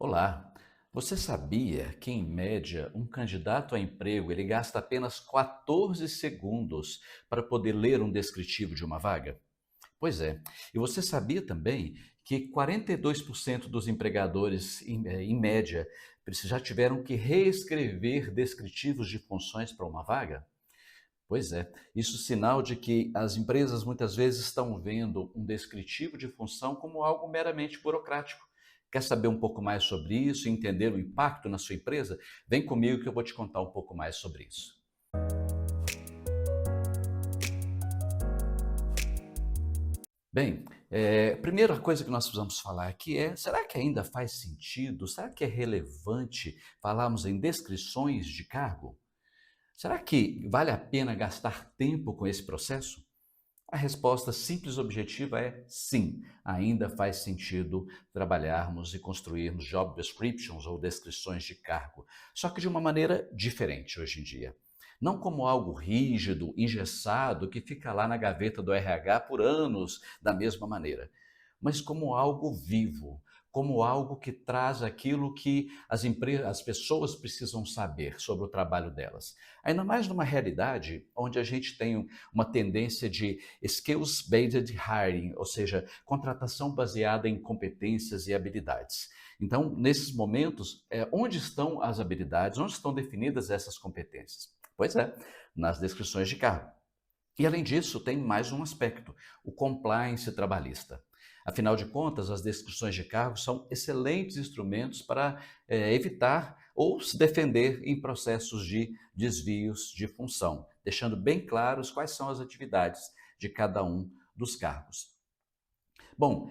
Olá, você sabia que, em média, um candidato a emprego ele gasta apenas 14 segundos para poder ler um descritivo de uma vaga? Pois é, e você sabia também que 42% dos empregadores, em média, já tiveram que reescrever descritivos de funções para uma vaga? Pois é, isso é sinal de que as empresas muitas vezes estão vendo um descritivo de função como algo meramente burocrático. Quer saber um pouco mais sobre isso e entender o impacto na sua empresa? Vem comigo que eu vou te contar um pouco mais sobre isso. Bem, primeira coisa que nós precisamos falar aqui é: será que ainda faz sentido? Será que é relevante falarmos em descrições de cargo? Será que vale a pena gastar tempo com esse processo? A resposta simples e objetiva é sim, ainda faz sentido trabalharmos e construirmos job descriptions ou descrições de cargo, só que de uma maneira diferente hoje em dia. Não como algo rígido, engessado, que fica lá na gaveta do RH por anos da mesma maneira, mas como algo vivo, como algo que traz aquilo que as pessoas precisam saber sobre o trabalho delas. Ainda mais numa realidade onde a gente tem uma tendência de skills-based hiring, ou seja, contratação baseada em competências e habilidades. Então, nesses momentos, onde estão as habilidades, onde estão definidas essas competências? Pois é, nas descrições de cargo. E além disso, tem mais um aspecto, o compliance trabalhista. Afinal de contas, as descrições de cargo são excelentes instrumentos para evitar ou se defender em processos de desvios de função, deixando bem claros quais são as atividades de cada um dos cargos. Bom,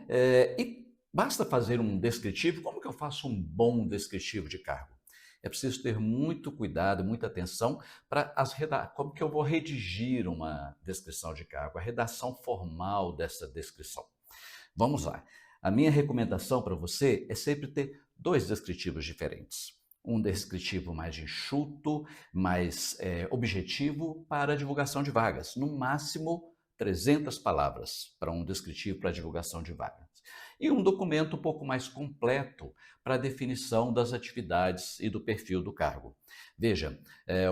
e basta fazer um descritivo? Como que eu faço um bom descritivo de cargo? É preciso ter muito cuidado, muita atenção para como que eu vou redigir uma descrição de cargo, a redação formal dessa descrição. Vamos lá. A minha recomendação para você é sempre ter dois descritivos diferentes. Um descritivo mais enxuto, mais objetivo para a divulgação de vagas. No máximo 300 palavras para um descritivo para a divulgação de vagas. E um documento um pouco mais completo para a definição das atividades e do perfil do cargo. Veja,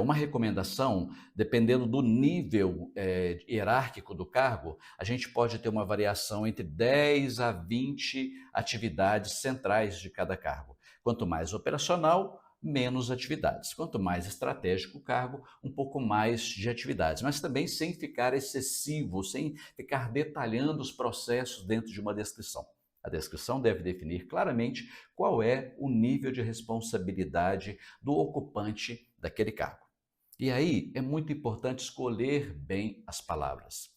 uma recomendação, dependendo do nível hierárquico do cargo, a gente pode ter uma variação entre 10 a 20 atividades centrais de cada cargo. Quanto mais operacional, menos atividades. Quanto mais estratégico o cargo, um pouco mais de atividades, mas também sem ficar excessivo, sem ficar detalhando os processos dentro de uma descrição. A descrição deve definir claramente qual é o nível de responsabilidade do ocupante daquele cargo. E aí é muito importante escolher bem as palavras.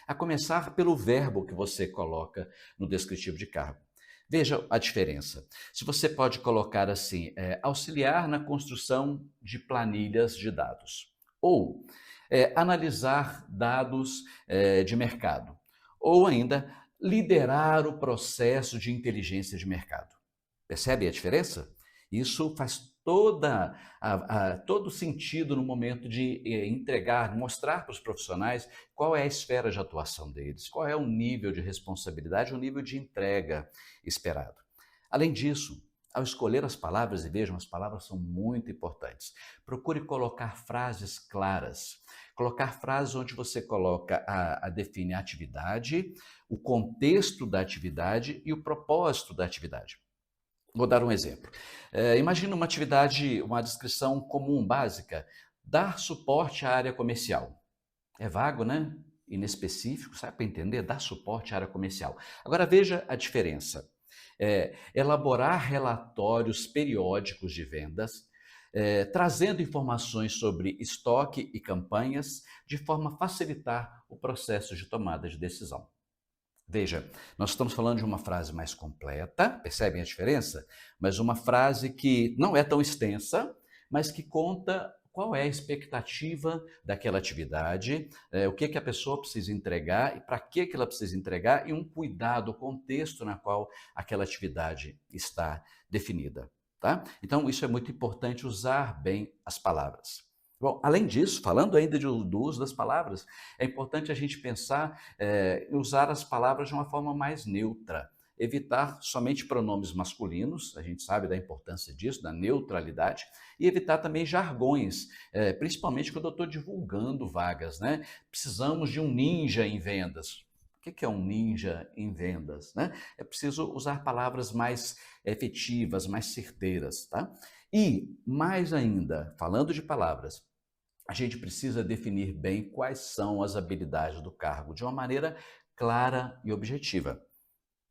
A começar pelo verbo que você coloca no descritivo de cargo. Veja a diferença. Se você pode colocar assim, auxiliar na construção de planilhas de dados, ou analisar dados de mercado, ou ainda liderar o processo de inteligência de mercado. Percebe a diferença? Isso faz todo sentido no momento de entregar, mostrar para os profissionais qual é a esfera de atuação deles, qual é o nível de responsabilidade, o nível de entrega esperado. Além disso, ao escolher as palavras, e vejam, as palavras são muito importantes, procure colocar frases claras. Colocar frases onde você coloca define a atividade, o contexto da atividade e o propósito da atividade. Vou dar um exemplo. Imagina uma atividade, uma descrição comum, básica, dar suporte à área comercial. É vago, né? Inespecífico, sabe para entender? Dar suporte à área comercial. Agora veja a diferença. Elaborar relatórios periódicos de vendas, trazendo informações sobre estoque e campanhas, de forma a facilitar o processo de tomada de decisão. Veja, nós estamos falando de uma frase mais completa, percebem a diferença? Mas uma frase que não é tão extensa, mas que conta qual é a expectativa daquela atividade, o que a pessoa precisa entregar e para que ela precisa entregar e um cuidado, o contexto na qual aquela atividade está definida. Tá? Então, isso é muito importante, usar bem as palavras. Bom, além disso, falando ainda do uso das palavras, é importante a gente pensar em usar as palavras de uma forma mais neutra. evitar somente pronomes masculinos, a gente sabe da importância disso, da neutralidade, e evitar também jargões, principalmente quando eu estou divulgando vagas, né? Precisamos de um ninja em vendas. O que é um ninja em vendas, né? É preciso usar palavras mais efetivas, mais certeiras, tá? E, mais ainda, falando de palavras, a gente precisa definir bem quais são as habilidades do cargo de uma maneira clara e objetiva.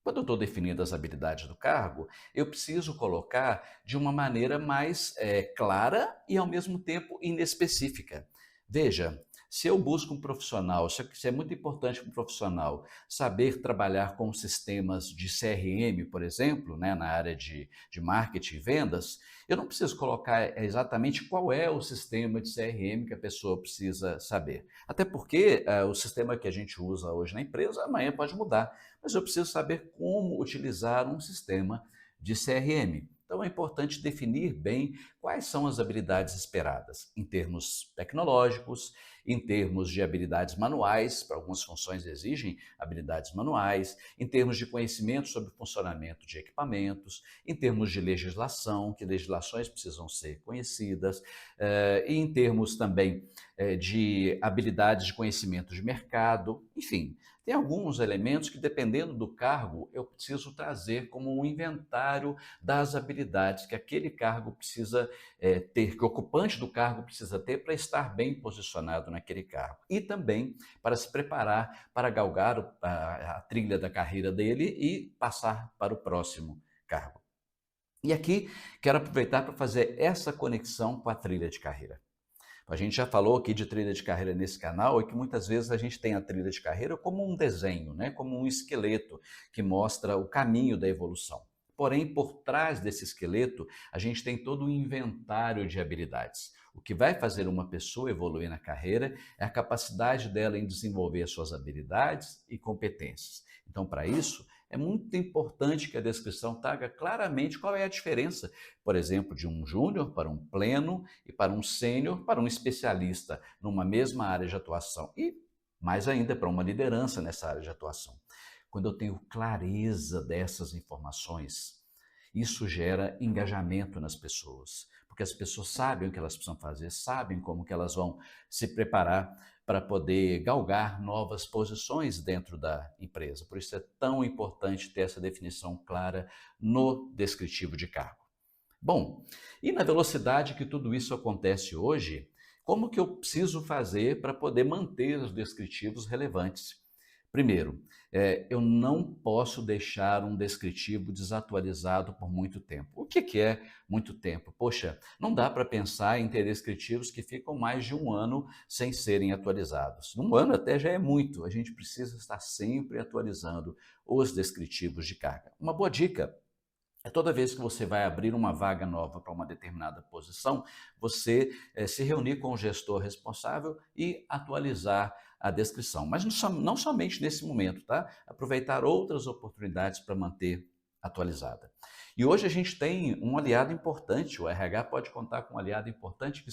Quando eu estou definindo as habilidades do cargo, eu preciso colocar de uma maneira mais clara e, ao mesmo tempo, inespecífica. Veja, se eu busco um profissional, se é muito importante para um profissional saber trabalhar com sistemas de CRM, por exemplo, né, na área de marketing e vendas, eu não preciso colocar exatamente qual é o sistema de CRM que a pessoa precisa saber. Até porque o sistema que a gente usa hoje na empresa, amanhã pode mudar, mas eu preciso saber como utilizar um sistema de CRM. Então é importante definir bem quais são as habilidades esperadas em termos tecnológicos, em termos de habilidades manuais, para algumas funções exigem habilidades manuais, em termos de conhecimento sobre o funcionamento de equipamentos, em termos de legislação, que legislações precisam ser conhecidas, e em termos também de habilidades de conhecimento de mercado, enfim. Tem alguns elementos que, dependendo do cargo, eu preciso trazer como um inventário das habilidades que aquele cargo precisa ter, que o ocupante do cargo precisa ter para estar bem posicionado naquele cargo. E também para se preparar para galgar a trilha da carreira dele e passar para o próximo cargo. E aqui quero aproveitar para fazer essa conexão com a trilha de carreira. A gente já falou aqui de trilha de carreira nesse canal e que muitas vezes a gente tem a trilha de carreira como um desenho, né? Como um esqueleto que mostra o caminho da evolução. Porém, por trás desse esqueleto, a gente tem todo um inventário de habilidades. O que vai fazer uma pessoa evoluir na carreira é a capacidade dela em desenvolver suas habilidades e competências. Então, para isso, é muito importante que a descrição traga claramente qual é a diferença, por exemplo, de um júnior para um pleno e para um sênior, para um especialista numa mesma área de atuação e, mais ainda, para uma liderança nessa área de atuação. Quando eu tenho clareza dessas informações, isso gera engajamento nas pessoas, porque as pessoas sabem o que elas precisam fazer, sabem como que elas vão se preparar para poder galgar novas posições dentro da empresa. Por isso é tão importante ter essa definição clara no descritivo de cargo. Bom, e na velocidade que tudo isso acontece hoje, como que eu preciso fazer para poder manter os descritivos relevantes? Primeiro, eu não posso deixar um descritivo desatualizado por muito tempo. O que é muito tempo? Poxa, não dá para pensar em ter descritivos que ficam mais de um ano sem serem atualizados. Um ano até já é muito, a gente precisa estar sempre atualizando os descritivos de carga. Uma boa dica é toda vez que você vai abrir uma vaga nova para uma determinada posição, você se reunir com o gestor responsável e atualizar a descrição. Mas não somente nesse momento, tá? Aproveitar outras oportunidades para manter atualizada. E hoje a gente tem um aliado importante, o RH pode contar com um aliado importante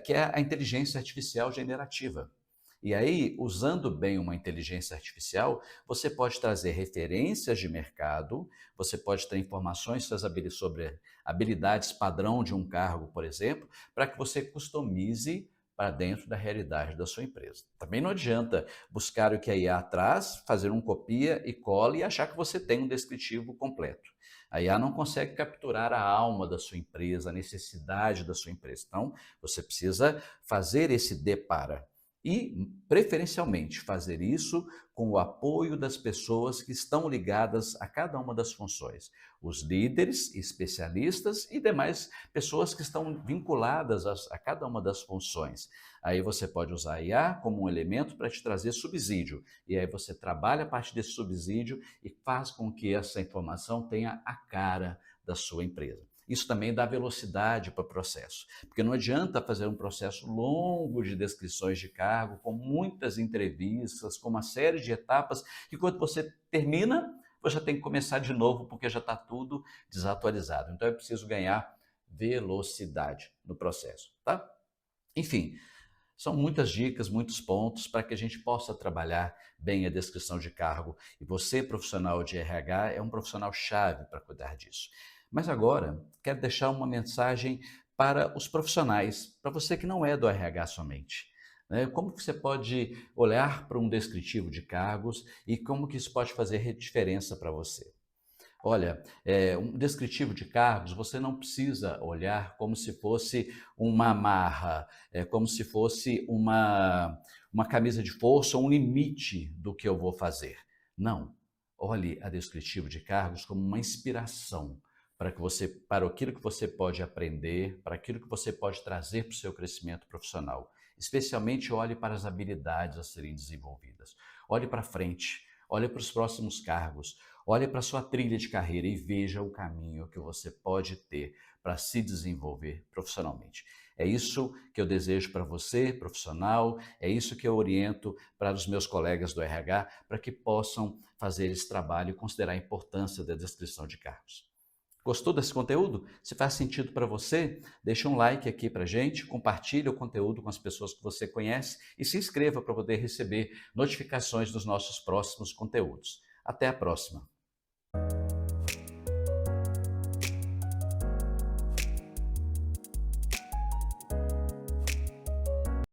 que é a inteligência artificial generativa. E aí, usando bem uma inteligência artificial, você pode trazer referências de mercado, você pode ter informações sobre habilidades padrão de um cargo, por exemplo, para que você customize para dentro da realidade da sua empresa. Também não adianta buscar o que a IA traz, fazer um copia e cola e achar que você tem um descritivo completo. A IA não consegue capturar a alma da sua empresa, a necessidade da sua empresa. Então, você precisa fazer esse depara. E, preferencialmente, fazer isso com o apoio das pessoas que estão ligadas a cada uma das funções. Os líderes, especialistas e demais pessoas que estão vinculadas a cada uma das funções. Aí você pode usar a IA como um elemento para te trazer subsídio. E aí você trabalha a partir desse subsídio e faz com que essa informação tenha a cara da sua empresa. Isso também dá velocidade para o processo, porque não adianta fazer um processo longo de descrições de cargo, com muitas entrevistas, com uma série de etapas, que quando você termina, você já tem que começar de novo, porque já está tudo desatualizado. Então é preciso ganhar velocidade no processo, tá? Enfim, São muitas dicas, muitos pontos para que a gente possa trabalhar bem a descrição de cargo. E você, profissional de RH, é um profissional chave para cuidar disso. Mas agora, quero deixar uma mensagem para os profissionais, para você que não é do RH somente. Né? Como que você pode olhar para um descritivo de cargos e como que isso pode fazer diferença para você? Olha, um descritivo de cargos, você não precisa olhar como se fosse uma amarra, como se fosse uma camisa de força, um limite do que eu vou fazer. Não. Olhe a descritivo de cargos como uma inspiração para aquilo que você pode aprender, para aquilo que você pode trazer para o seu crescimento profissional. Especialmente olhe para as habilidades a serem desenvolvidas. Olhe para frente, olhe para os próximos cargos. Olhe para a sua trilha de carreira e veja o caminho que você pode ter para se desenvolver profissionalmente. É isso que eu desejo para você, profissional, é isso que eu oriento para os meus colegas do RH, para que possam fazer esse trabalho e considerar a importância da descrição de cargos. Gostou desse conteúdo? Se faz sentido para você, deixa um like aqui para gente, compartilhe o conteúdo com as pessoas que você conhece e se inscreva para poder receber notificações dos nossos próximos conteúdos. Até a próxima!